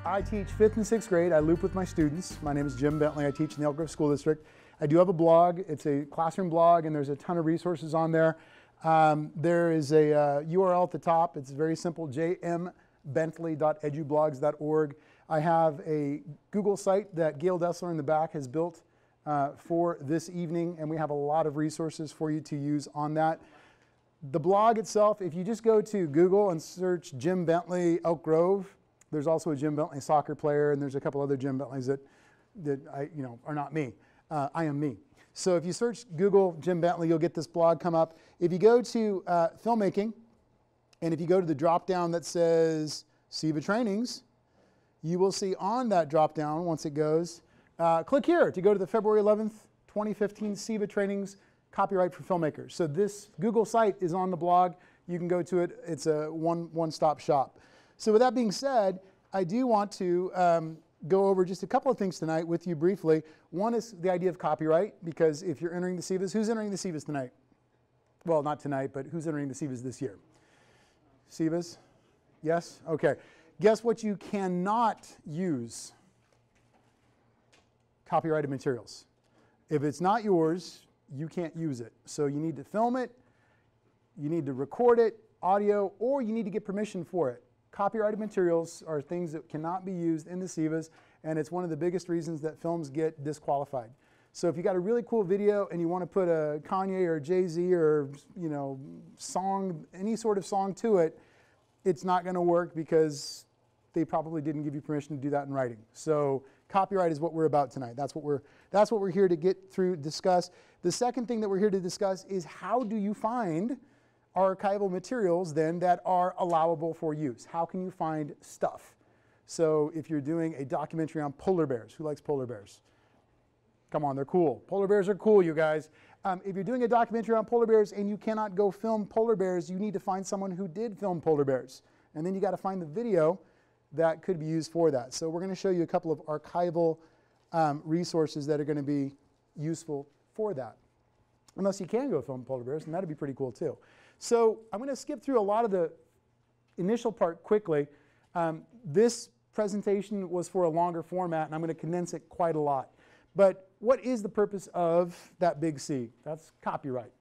I teach 5th and 6th grade. I loop with my students. My name is Jim Bentley. I teach in the Elk Grove School District. I do have a blog. It's a classroom blog, and there's a ton of resources on there. There is a URL at the top. It's very simple, jmbentley.edublogs.org. I have a Google site that Gail Dessler in the back has built for this evening, and we have a lot of resources for you to use on that. The blog itself, if you just go to Google and search Jim Bentley Elk Grove, there's also a Jim Bentley soccer player, and there's a couple other Jim Bentleys that are not me. I am me. So if you search Google Jim Bentley, you'll get this blog come up. If you go to filmmaking, and if you go to the drop-down that says SEVA Trainings, you will see on that drop-down, once it goes, click here to go to the February 11th, 2015 SEVA Trainings Copyright for Filmmakers. So this Google site is on the blog. You can go to it. It's a one-stop shop. So with that being said, I do want to go over just a couple of things tonight with you briefly. One is the idea of copyright, because if you're entering the SEVAs, who's entering the SEVAs tonight? Well, not tonight, but who's entering the SEVAs this year? SEVAs? Yes? Okay. Guess what you cannot use? Copyrighted materials. If it's not yours, you can't use it. So you need to film it, you need to record it, audio, or you need to get permission for it. Copyrighted materials are things that cannot be used in the SEVAs, and it's one of the biggest reasons that films get disqualified. So if you got a really cool video and you want to put a Kanye or Jay-Z or song, any sort of song to it, it's not going to work because they probably didn't give you permission to do that in writing. So copyright is what we're about tonight. That's what we're here to get through, discuss. The second thing that we're here to discuss is how do you find archival materials then that are allowable for use? How can you find stuff? So if you're doing a documentary on polar bears, who likes polar bears? Come on, they're cool. Polar bears are cool, you guys. If you're doing a documentary on polar bears and you cannot go film polar bears, you need to find someone who did film polar bears. And then you got to find the video that could be used for that. So we're going to show you a couple of archival resources that are going to be useful for that. Unless you can go film polar bears, and that'd be pretty cool too. So I'm going to skip through a lot of the initial part quickly. This presentation was for a longer format, and I'm going to condense it quite a lot. But what is the purpose of that big C? That's copyright.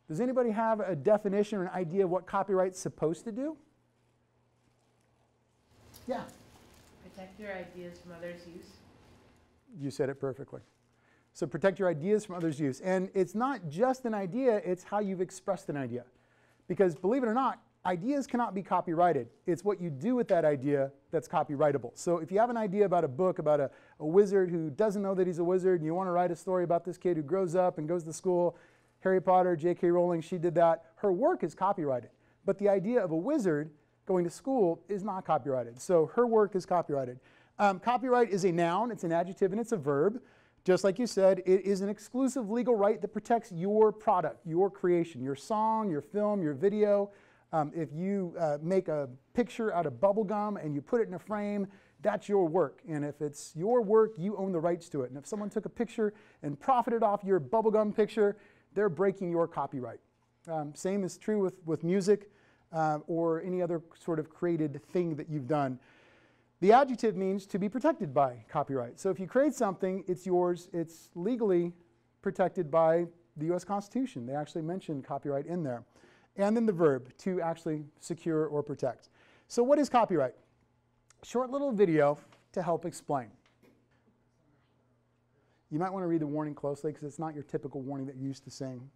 Does anybody have a definition or an idea of what copyright's supposed to do? Yeah? Protect your ideas from others' use. You said it perfectly. So protect your ideas from others' use. And it's not just an idea, it's how you've expressed an idea. Because believe it or not, ideas cannot be copyrighted. It's what you do with that idea that's copyrightable. So if you have an idea about a book, about a wizard who doesn't know that he's a wizard, and you want to write a story about this kid who grows up and goes to school, Harry Potter, J.K. Rowling, she did that, her work is copyrighted. But the idea of a wizard going to school is not copyrighted. So her work is copyrighted. Copyright is a noun, it's an adjective, and it's a verb. Just like you said, it is an exclusive legal right that protects your product, your creation, your song, your film, your video. If you make a picture out of bubble gum and you put it in a frame, that's your work. And if it's your work, you own the rights to it. And if someone took a picture and profited off your bubble gum picture, they're breaking your copyright. Same is true with music or any other sort of created thing that you've done. The adjective means to be protected by copyright. So if you create something, it's yours. It's legally protected by the U.S. Constitution. They actually mention copyright in there. And then the verb, to actually secure or protect. So what is copyright? Short little video to help explain. You might want to read the warning closely because it's not your typical warning that you're used to seeing.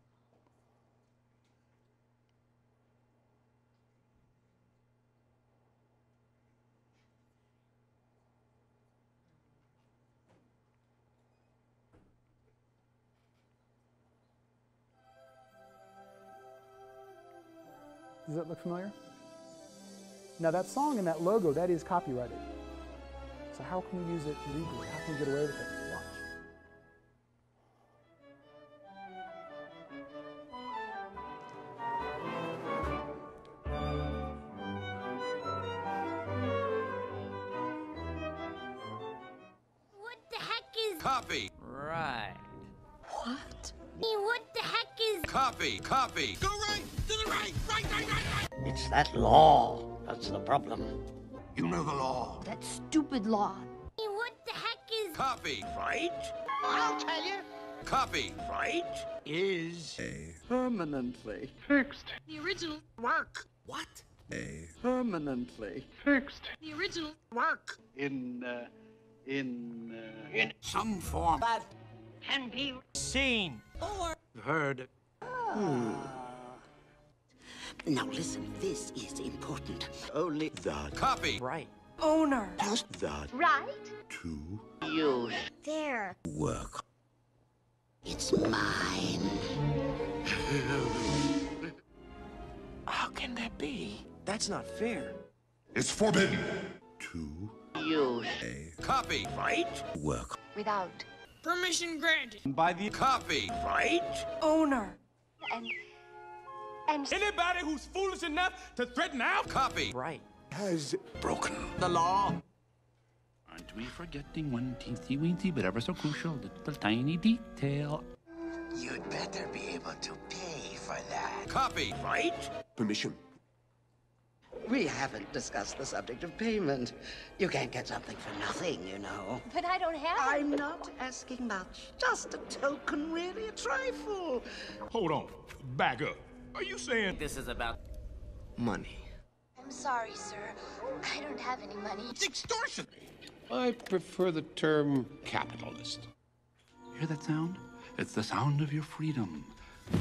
Does that look familiar? Now that song and that logo, that is copyrighted. So how can we use it legally? How can we get away with it? Watch. What the heck is... Copy. Right. What? What the heck is... Copy. Go right, to the right, right. It's that law that's the problem. You know the law. That stupid law. What the heck is Copyright? I'll tell you. Copyright is Permanently Fixed. the original work. What? permanently Fixed. the original Work. in In some form. That can be seen or heard. Now listen, this is important. Only the Copyright. owner. has the Right? to Use. There. work. It's mine. How can that be? That's not fair. It's forbidden. To Use. Copyright. work. Without. Permission granted. By the copyright. Owner. And Anybody who's foolish enough to threaten our copyright has broken the law. Aren't we forgetting one teensy-weensy but ever so crucial little tiny detail? You'd better be able to pay for that. Copyright. Permission. We haven't discussed the subject of payment. You can't get something for nothing, you know. But I don't have I'm not asking much. Just a token, really, a trifle. Hold on. Back up. Are you saying This is about money. I'm sorry, sir. I don't have any money. It's extortion. I prefer the term capitalist. Hear that sound? It's the sound of your freedom,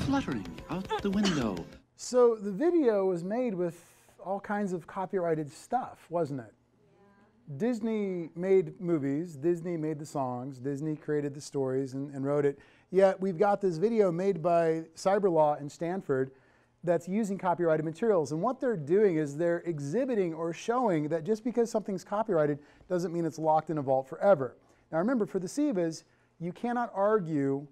fluttering out the window. So the video was made with all kinds of copyrighted stuff, wasn't it? Disney made movies, Disney made the songs, Disney created the stories and wrote it. Yet we've got this video made by Cyberlaw in Stanford that's using copyrighted materials. And what they're doing is they're exhibiting or showing that just because something's copyrighted doesn't mean it's locked in a vault forever. Now remember, for the SEVAs, you cannot argue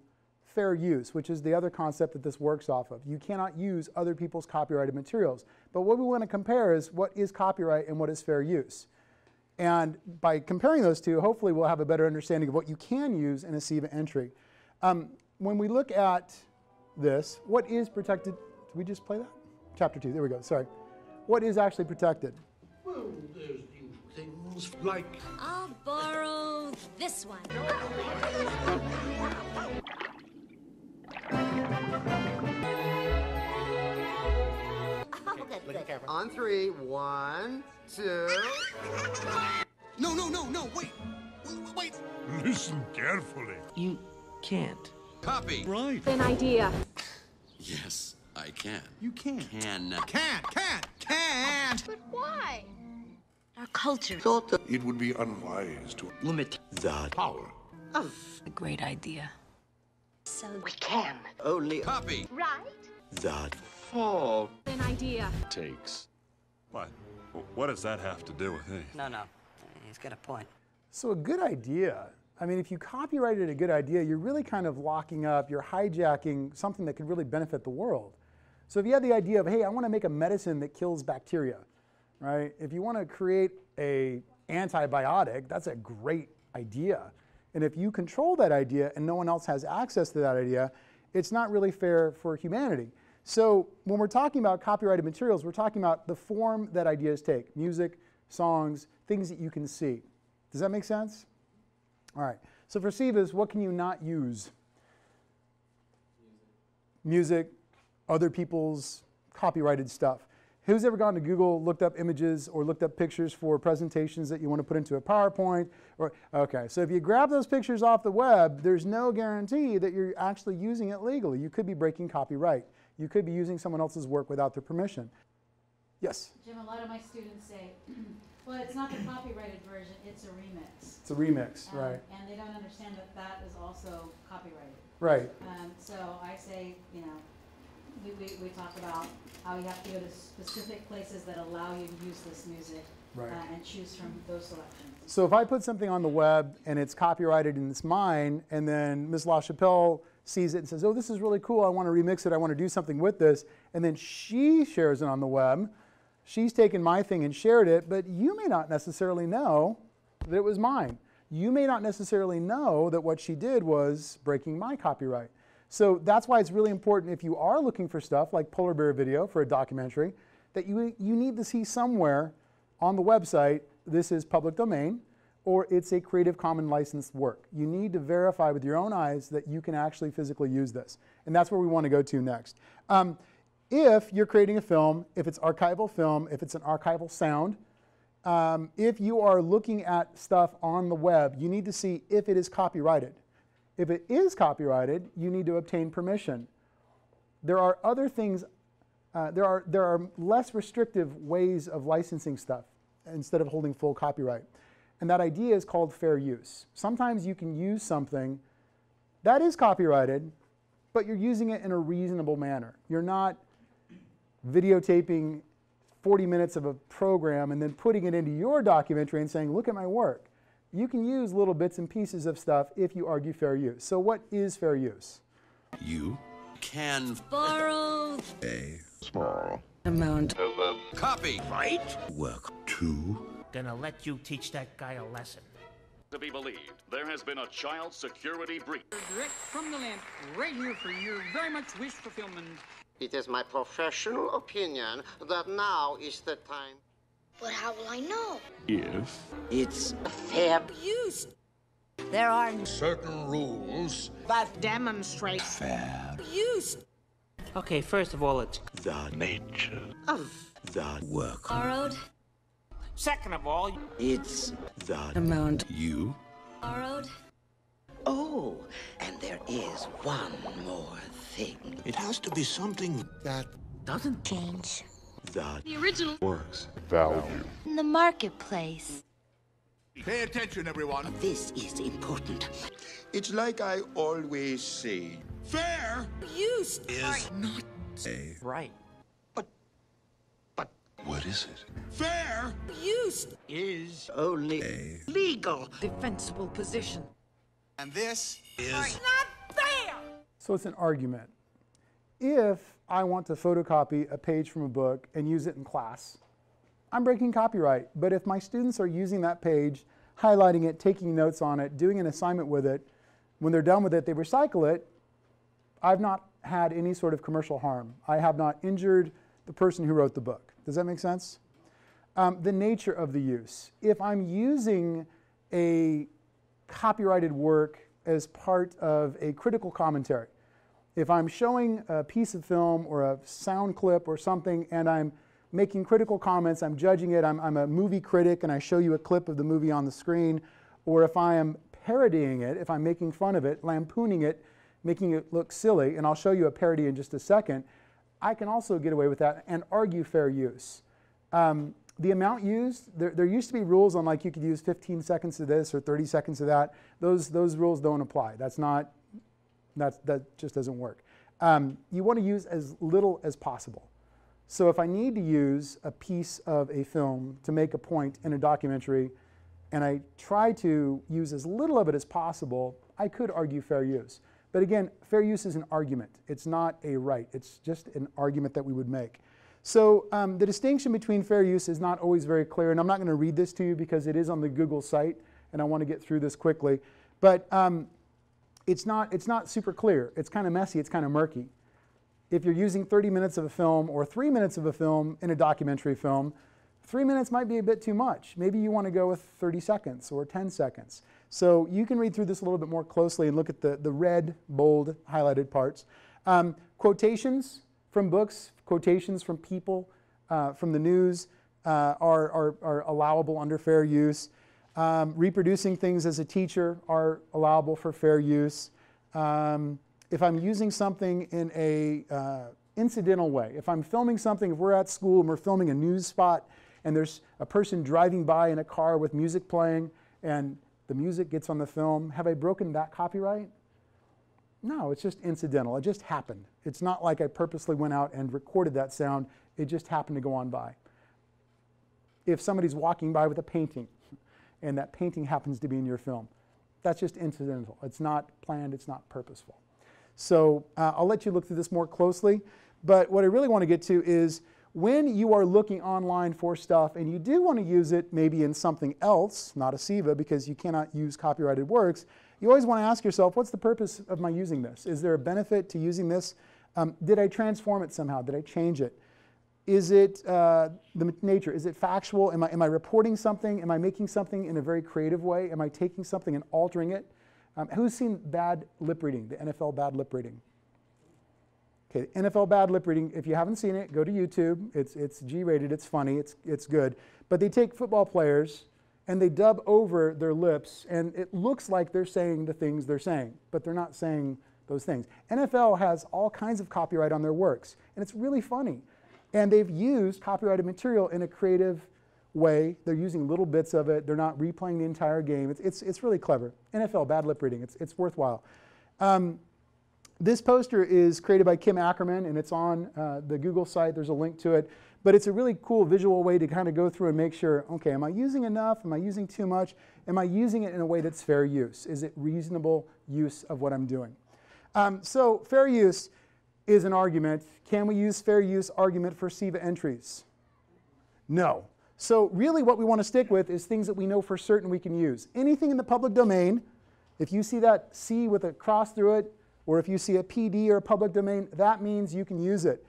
fair use, which is the other concept that this works off of. You cannot use other people's copyrighted materials. But what we want to compare is what is copyright and what is fair use. And by comparing those two, hopefully we'll have a better understanding of what you can use in a SEVA entry. When we look at this, what is protected? Did we just play that? Chapter 2, there we go, sorry. What is actually protected? Well, there's new things like I'll borrow this one. Good. On 3, 1, 2. No, wait. Listen carefully. You can't. Copyright. An idea. Yes, I can. You can't. Can't. But why? Our culture. Thought that It would be unwise to Limit. the power. of A great idea. So we can only Copy. right? the Oh. An idea. Takes. What does that have to do with anything? No. He's got a point. So a good idea, I mean, if you copyrighted a good idea, you're really kind of locking up, you're hijacking something that could really benefit the world. So if you had the idea of, hey, I want to make a medicine that kills bacteria, right? If you want to create an antibiotic, that's a great idea. And if you control that idea and no one else has access to that idea, it's not really fair for humanity. So when we're talking about copyrighted materials, we're talking about the form that ideas take: music, songs, things that you can see. Does that make sense? All right. So for SEVAs, what can you not use? Music, other people's copyrighted stuff. Who's ever gone to Google, looked up images or looked up pictures for presentations that you want to put into a PowerPoint? Okay, so if you grab those pictures off the web, there's no guarantee that you're actually using it legally. You could be breaking copyright. You could be using someone else's work without their permission. Yes? Jim, a lot of my students say, well, it's not the copyrighted version, it's a remix. It's a remix, right. And they don't understand that that is also copyrighted. Right. So I say, you know, we talk about how you have to go to specific places that allow you to use this music, Right. And choose from those selections. So if I put something on the web and it's copyrighted and it's mine, and then Ms. LaChapelle sees it and says, oh, this is really cool, I want to remix it, I want to do something with this, and then she shares it on the web, she's taken my thing and shared it, but you may not necessarily know that it was mine. You may not necessarily know that what she did was breaking my copyright. So that's why it's really important, if you are looking for stuff like polar bear video for a documentary, that you need to see somewhere on the website this is public domain or it's a Creative Commons licensed work. You need to verify with your own eyes that you can actually physically use this. And that's where we want to go to next. If you're creating a film, if it's archival film, if it's an archival sound, if you are looking at stuff on the web, you need to see if it is copyrighted. If it is copyrighted, you need to obtain permission. There are other things, there are less restrictive ways of licensing stuff instead of holding full copyright. And that idea is called fair use. Sometimes you can use something that is copyrighted, but you're using it in a reasonable manner. You're not videotaping 40 minutes of a program and then putting it into your documentary and saying, look at my work. You can use little bits and pieces of stuff if you argue fair use. So what is fair use? You can Borrow a small amount of a copyright work to Gonna let you teach that guy a lesson. To be believed, there has been a child security breach. Direct from the lamp, right here for your very much wished fulfillment. It is my professional opinion that now is the time. But how will I know? if It's fair Use. There are certain rules That demonstrates fair use. Okay, first of all, it's the nature of the work. Borrowed. second of all, it's The amount you Borrowed. Oh, and there is one more thing. it has to be something that doesn't Change. the original. works value. In the marketplace. Pay attention, everyone. This is important. It's like I always say. Fair Use. is not a right. what is it? Fair Use. is Only a legal. Defensible position. and this is Not fair. So it's an argument. If I want to photocopy a page from a book and use it in class, I'm breaking copyright. But if my students are using that page, highlighting it, taking notes on it, doing an assignment with it, when they're done with it, they recycle it, I've not had any sort of commercial harm. I have not injured the person who wrote the book. Does that make sense? The nature of the use. If I'm using a copyrighted work as part of a critical commentary, if I'm showing a piece of film or a sound clip or something and I'm making critical comments, I'm judging it, I'm a movie critic and I show you a clip of the movie on the screen, or if I am parodying it, if I'm making fun of it, lampooning it, making it look silly, and I'll show you a parody in just a second, I can also get away with that and argue fair use. The amount used, there used to be rules on like you could use 15 seconds of this or 30 seconds of that. Those rules don't apply. That just doesn't work. You want to use as little as possible. So if I need to use a piece of a film to make a point in a documentary and I try to use as little of it as possible, I could argue fair use. But again, fair use is an argument. It's not a right. It's just an argument that we would make. So the distinction between fair use is not always very clear, and I'm not going to read this to you because it is on the Google site, and I want to get through this quickly. But it's not super clear. It's kind of messy. It's kind of murky. If you're using 30 minutes of a film or 3 minutes of a film in a documentary film, 3 minutes might be a bit too much. Maybe you want to go with 30 seconds or 10 seconds. So you can read through this a little bit more closely and look at the red, bold, highlighted parts. Quotations from books, quotations from people, from the news are allowable under fair use. Reproducing things as a teacher are allowable for fair use. If I'm using something in a incidental way, if I'm filming something, if we're at school and we're filming a news spot and there's a person driving by in a car with music playing and the music gets on the film, have I broken that copyright? No, it's just incidental. It just happened. It's not like I purposely went out and recorded that sound. It just happened to go on by. If somebody's walking by with a painting and that painting happens to be in your film, that's just incidental. It's not planned. It's not purposeful. So I'll let you look through this more closely. But what I really want to get to is when you are looking online for stuff and you do want to use it maybe in something else, not a SEVA because you cannot use copyrighted works, you always want to ask yourself, what's the purpose of my using this? Is there a benefit to using this? Did I transform it somehow? Did I change it? Is it the nature? Is it factual? Am I reporting something? Am I making something in a very creative way? Am I taking something and altering it? Who's seen bad lip reading, the NFL bad lip reading? Okay, NFL bad lip reading, if you haven't seen it, go to YouTube. It's G-rated, it's funny, it's good. But they take football players and they dub over their lips, and it looks like they're saying the things they're saying, but they're not saying those things. NFL has all kinds of copyright on their works, and it's really funny. And they've used copyrighted material in a creative way. They're using little bits of it. They're not replaying the entire game. It's really clever. NFL bad lip reading, it's worthwhile. This poster is created by Kim Ackerman, and it's on the Google site. There's a link to it. But it's a really cool visual way to kind of go through and make sure, okay, am I using enough? Am I using too much? Am I using it in a way that's fair use? Is it reasonable use of what I'm doing? So fair use is an argument. Can we use fair use argument for SEVA entries? No. So really what we want to stick with is things that we know for certain we can use. Anything in the public domain, if you see that C with a cross through it, or if you see a PD or a public domain, that means you can use it.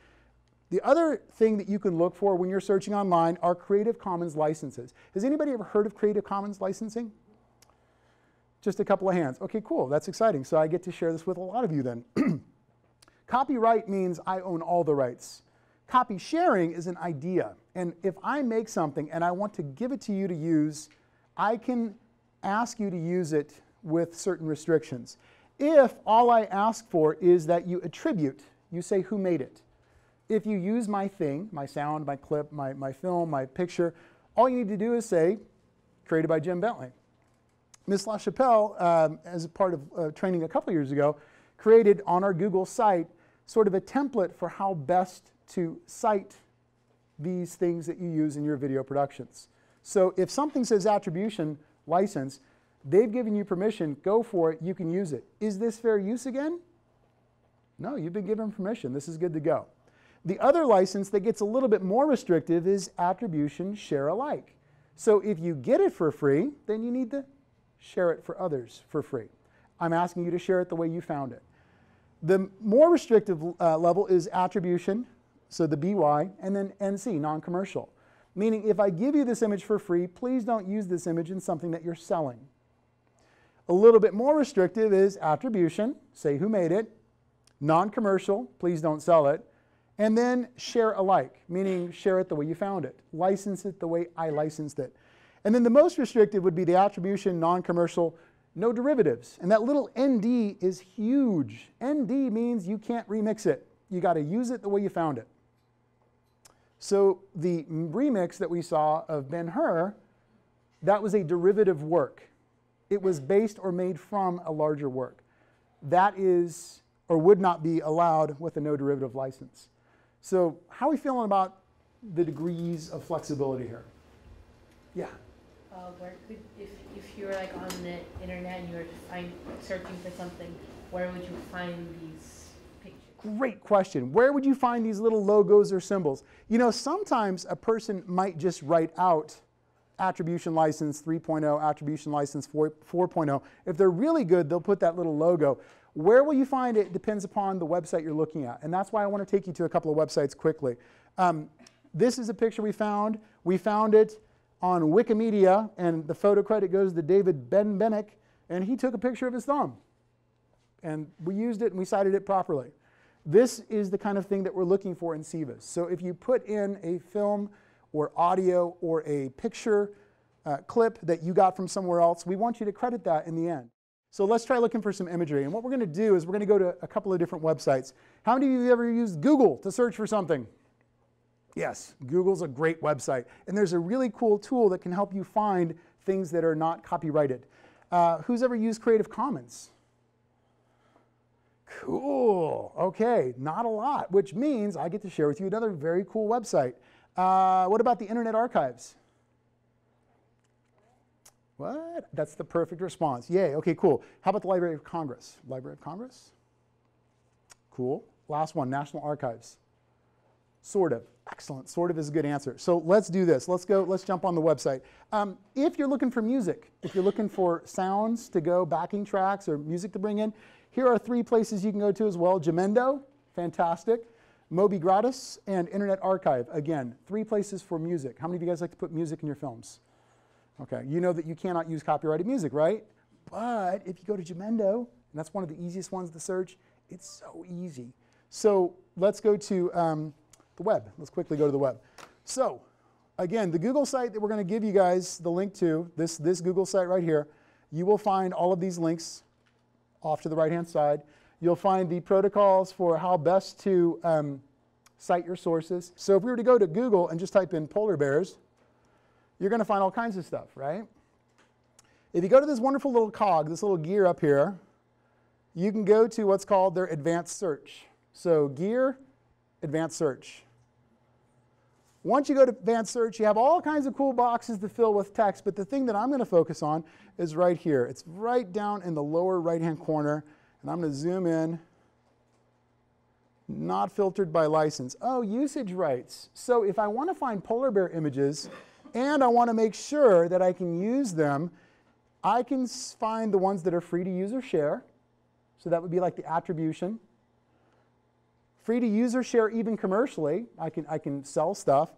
The other thing that you can look for when you're searching online are Creative Commons licenses. Has anybody ever heard of Creative Commons licensing? Just a couple of hands. Okay, cool, that's exciting. So I get to share this with a lot of you then. Copyright means I own all the rights. Copy sharing is an idea. And if I make something and I want to give it to you to use, I can ask you to use it with certain restrictions. If all I ask for is that you attribute, you say who made it. If you use my thing, my sound, my clip, my film, my picture, all you need to do is say, created by Jim Bentley. Ms. LaChapelle, as a part of training a couple years ago, created on our Google site sort of a template for how best to cite these things that you use in your video productions. So if something says attribution license, they've given you permission, go for it, you can use it. Is this fair use again? No, you've been given permission, this is good to go. The other license that gets a little bit more restrictive is attribution share alike. So if you get it for free, then you need to share it for others for free. I'm asking you to share it the way you found it. The more restrictive level is attribution, so the BY, and then NC, non-commercial. Meaning if I give you this image for free, please don't use this image in something that you're selling. A little bit more restrictive is attribution, say who made it, non-commercial, please don't sell it, and then share alike, meaning share it the way you found it, license it the way I licensed it. And then the most restrictive would be the attribution, non-commercial, no derivatives. And that little ND is huge. ND means you can't remix it. You got to use it the way you found it. So the remix that we saw of Ben-Hur, that was a derivative work. It was based or made from a larger work. That is, or would not be allowed with a no derivative license. So how are we feeling about the degrees of flexibility here? Yeah. Where could, if you were like on the internet and you were searching for something, where would you find these pictures? Great question. Where would you find these little logos or symbols? You know, sometimes a person might just write out attribution license 3.0, attribution license 4.0. If they're really good, they'll put that little logo. Where will you find it depends upon the website you're looking at. And that's why I want to take you to a couple of websites quickly. This is a picture we found. We found it on Wikimedia, and the photo credit goes to David Benbenick, and he took a picture of his thumb. And we used it and we cited it properly. This is the kind of thing that we're looking for in SEVAs. So if you put in a film or audio or a picture clip that you got from somewhere else, we want you to credit that in the end. So let's try looking for some imagery. And what we're going to do is we're going to go to a couple of different websites. How many of you have ever used Google to search for something? Yes, Google's a great website. And there's a really cool tool that can help you find things that are not copyrighted. Who's ever used Creative Commons? Cool. Okay, not a lot, which means I get to share with you another very cool website. What about the Internet Archives? What? That's the perfect response. Yay, okay, cool. How about the Library of Congress? Library of Congress? Cool. Last one, National Archives. Sort of. Excellent. Sort of is a good answer. So let's do this. Let's jump on the website. If you're looking for music, if you're looking for sounds to go, backing tracks or music to bring in, here are 3 places you can go to as well. Jamendo, fantastic. Moby Gratis and Internet Archive. Again, 3 places for music. How many of you guys like to put music in your films? Okay, you know that you cannot use copyrighted music, right? But if you go to Jamendo, and that's one of the easiest ones to search, it's so easy. So let's go to the web. Let's quickly go to the web. So again, the Google site that we're going to give you guys the link to, this Google site right here, you will find all of these links off to the right-hand side. You'll find the protocols for how best to cite your sources. So if we were to go to Google and just type in polar bears, you're going to find all kinds of stuff, right? If you go to this wonderful little cog, this little gear up here, you can go to what's called their advanced search. So gear, advanced search. Once you go to advanced search, you have all kinds of cool boxes to fill with text, but the thing that I'm going to focus on is right here. It's right down in the lower right-hand corner, and I'm going to zoom in. Not filtered by license. Oh, usage rights. So if I want to find polar bear images and I want to make sure that I can use them, I can find the ones that are free to use or share. So that would be like the attribution. Free to use or share even commercially. I can sell stuff.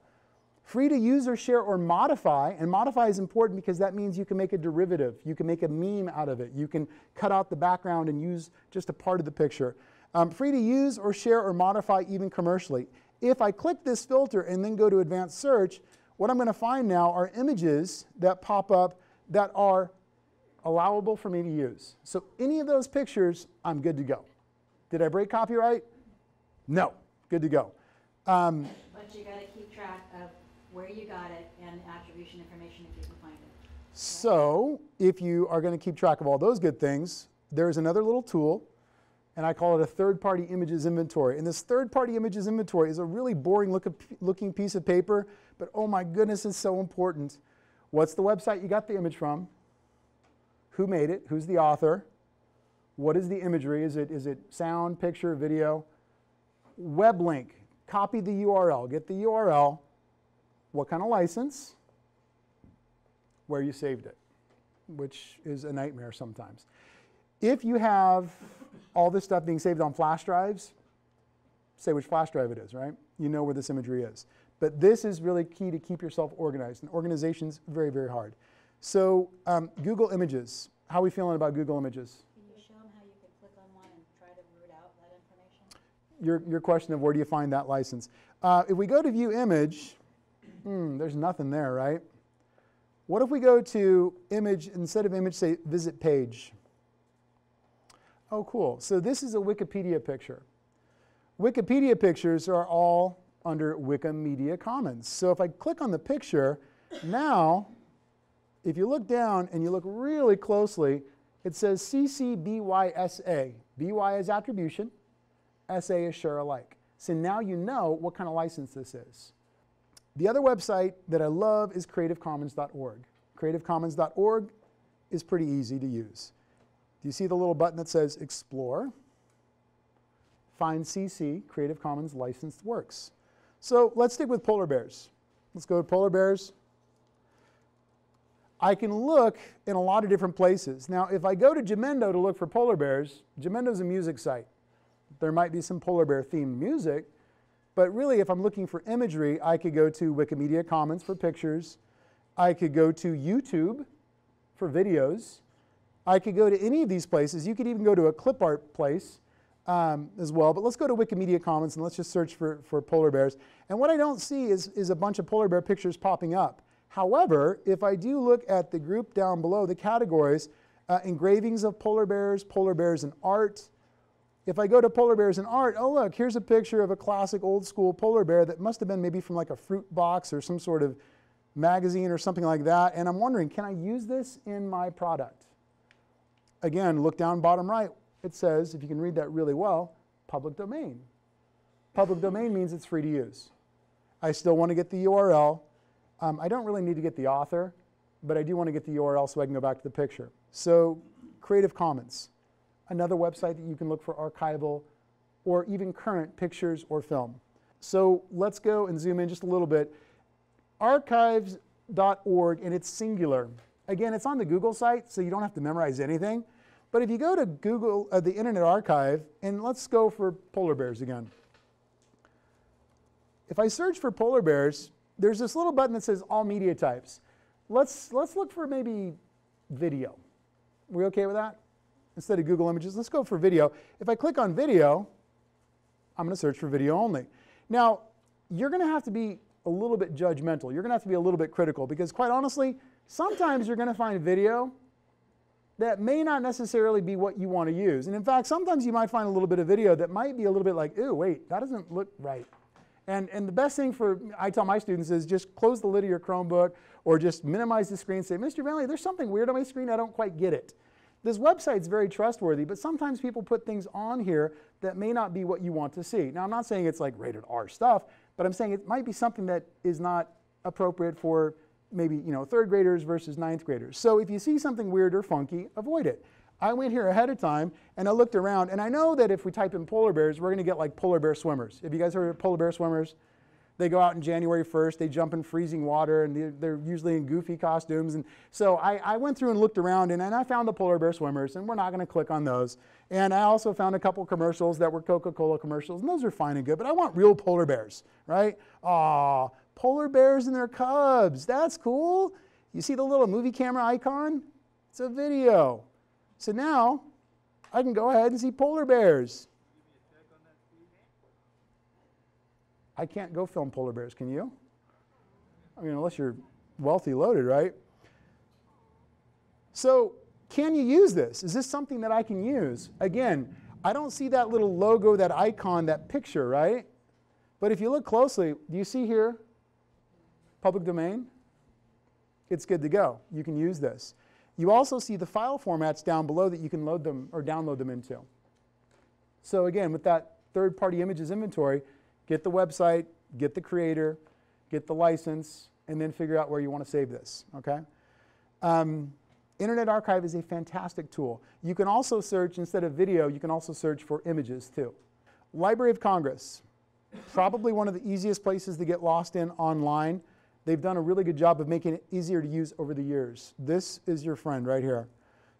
Free to use or share or modify. And modify is important because that means you can make a derivative. You can make a meme out of it. You can cut out the background and use just a part of the picture. Free to use or share or modify even commercially. If I click this filter and then go to advanced search, what I'm going to find now are images that pop up that are allowable for me to use. So any of those pictures, I'm good to go. Did I break copyright? No. Good to go. But you got to keep track of where you got it and attribution information if you can find it. So if you are going to keep track of all those good things, there's another little tool, and I call it a third-party images inventory. And this third-party images inventory is a really boring looking piece of paper, but oh my goodness, it's so important. What's the website you got the image from? Who made it? Who's the author? What is the imagery? Is it sound, picture, video? Web link. Copy the URL. Get the URL. What kind of license? Where you saved it, which is a nightmare sometimes. If you have all this stuff being saved on flash drives, say which flash drive it is, right? You know where this imagery is. But this is really key to keep yourself organized, and organization's very, very hard. So Google Images. How are we feeling about Google Images? Can you show them how you can click on one and try to root out that information? Your question of where do you find that license. If we go to View Image, there's nothing there, right? What if we go to Image, instead of Image, say Visit Page? Oh, cool. So this is a Wikipedia picture. Wikipedia pictures are all under Wikimedia Commons. So if I click on the picture, now, if you look down and you look really closely, it says CC BY-SA. BY is attribution, SA is share alike. So now you know what kind of license this is. The other website that I love is creativecommons.org. Creativecommons.org is pretty easy to use. Do you see the little button that says Explore? Find CC, Creative Commons licensed works. So let's stick with polar bears. Let's go to polar bears. I can look in a lot of different places. Now, if I go to Jamendo to look for polar bears, Jamendo's a music site. There might be some polar bear themed music, but really if I'm looking for imagery, I could go to Wikimedia Commons for pictures. I could go to YouTube for videos. I could go to any of these places. You could even go to a clip art place as well. But let's go to Wikimedia Commons and let's just search for polar bears. And what I don't see is a bunch of polar bear pictures popping up. However, if I do look at the group down below, the categories, engravings of polar bears in art. If I go to polar bears in art, oh look, here's a picture of a classic old school polar bear that must have been maybe from like a fruit box or some sort of magazine or something like that. And I'm wondering, can I use this in my product? Again, look down bottom right. It says, if you can read that really well, public domain. Public domain means it's free to use. I still want to get the URL. I don't really need to get the author, but I do want to get the URL so I can go back to the picture. So Creative Commons, another website that you can look for archival or even current pictures or film. So let's go and zoom in just a little bit. Archives.org, and it's singular. Again, it's on the Google site, so you don't have to memorize anything. But if you go to Google, the Internet Archive, and let's go for polar bears again. if I search for polar bears, there's this little button that says all media types. Let's look for maybe video. We okay with that? Instead of Google Images, let's go for video. If I click on video, I'm going to search for video only. Now, you're going to have to be a little bit judgmental. You're going to have to be a little bit critical because quite honestly, sometimes you're going to find video that may not necessarily be what you want to use. And in fact, sometimes you might find a little bit of video that might be a little bit like, ooh, wait, that doesn't look right. And the best thing I tell my students is just close the lid of your Chromebook or just minimize the screen and say, Mr. Bentley, there's something weird on my screen, I don't quite get it. This website's very trustworthy, but sometimes people put things on here that may not be what you want to see. Now, I'm not saying it's like rated R stuff, but I'm saying it might be something that is not appropriate for maybe, you know, 3rd graders versus 9th graders. So if you see something weird or funky, avoid it. I went here ahead of time and I looked around, and I know that if we type in polar bears, we're going to get like polar bear swimmers. Have you guys heard of polar bear swimmers? They go out on January 1st, they jump in freezing water, and they're usually in goofy costumes. And so I went through and looked around, and I found the polar bear swimmers, and we're not going to click on those. And I also found a couple commercials that were Coca-Cola commercials, and those are fine and good, but I want real polar bears, right? Aw, polar bears and their cubs, that's cool. You see the little movie camera icon? It's a video. So now I can go ahead and see polar bears. I can't go film polar bears, can you? I mean, unless you're wealthy loaded, right? So can you use this? Is this something that I can use? Again, I don't see that little logo, that icon, that picture, right? But if you look closely, do you see here, public domain? It's good to go. You can use this. You also see the file formats down below that you can load them or download them into. So again, with that third-party images inventory, get the website, get the creator, get the license, and then figure out where you want to save this, okay? Internet Archive is a fantastic tool. You can also search, instead of video, you can also search for images too. Library of Congress, probably one of the easiest places to get lost in online. They've done a really good job of making it easier to use over the years. This is your friend right here.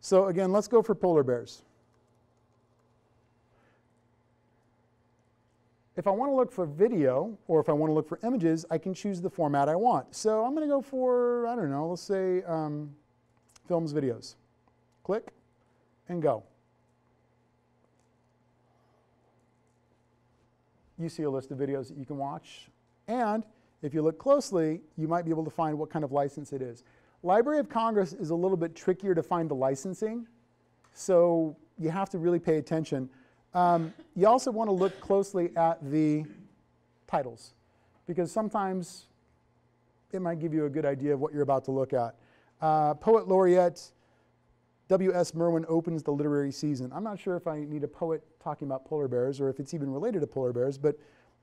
So again, let's go for polar bears. If I want to look for video, or if I want to look for images, I can choose the format I want. So I'm going to go for, I don't know, let's say films, videos. Click and go. You see a list of videos that you can watch. And if you look closely, you might be able to find what kind of license it is. Library of Congress is a little bit trickier to find the licensing, so you have to really pay attention. You also want to look closely at the titles, because sometimes it might give you a good idea of what you're about to look at. Poet Laureate W.S. Merwin opens the literary season. I'm not sure if I need a poet talking about polar bears or if it's even related to polar bears, but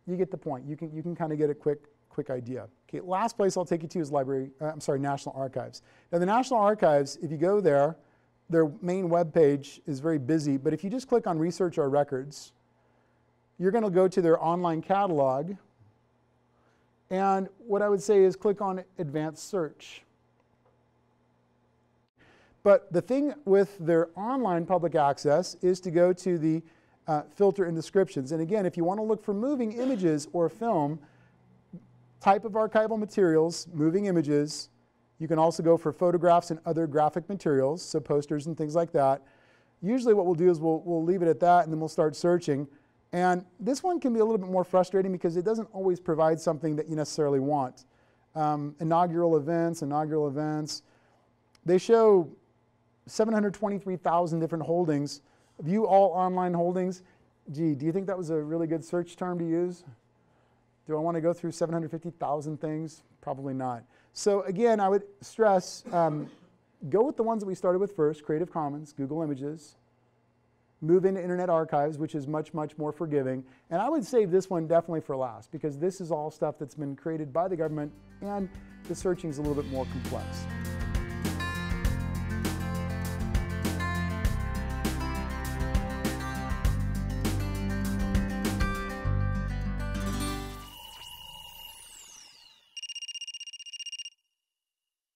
you get the point. You can kind of get a quick idea. Okay, last place I'll take you to is National Archives. Now the National Archives, if you go there, their main web page is very busy, but if you just click on Research Our Records, you're going to go to their online catalog, and what I would say is click on Advanced Search. But the thing with their online public access is to go to the filter and descriptions. And again, if you want to look for moving images or film, type of archival materials, moving images. You can also go for photographs and other graphic materials, so posters and things like that. Usually what we'll do is we'll leave it at that, and then we'll start searching. And this one can be a little bit more frustrating because it doesn't always provide something that you necessarily want. Inaugural events. They show 723,000 different holdings. View all online holdings. Gee, do you think that was a really good search term to use? Do I want to go through 750,000 things? Probably not. So again, I would stress, go with the ones that we started with first, Creative Commons, Google Images, move into Internet Archives, which is much, much more forgiving. And I would save this one definitely for last, because this is all stuff that's been created by the government, and the searching is a little bit more complex.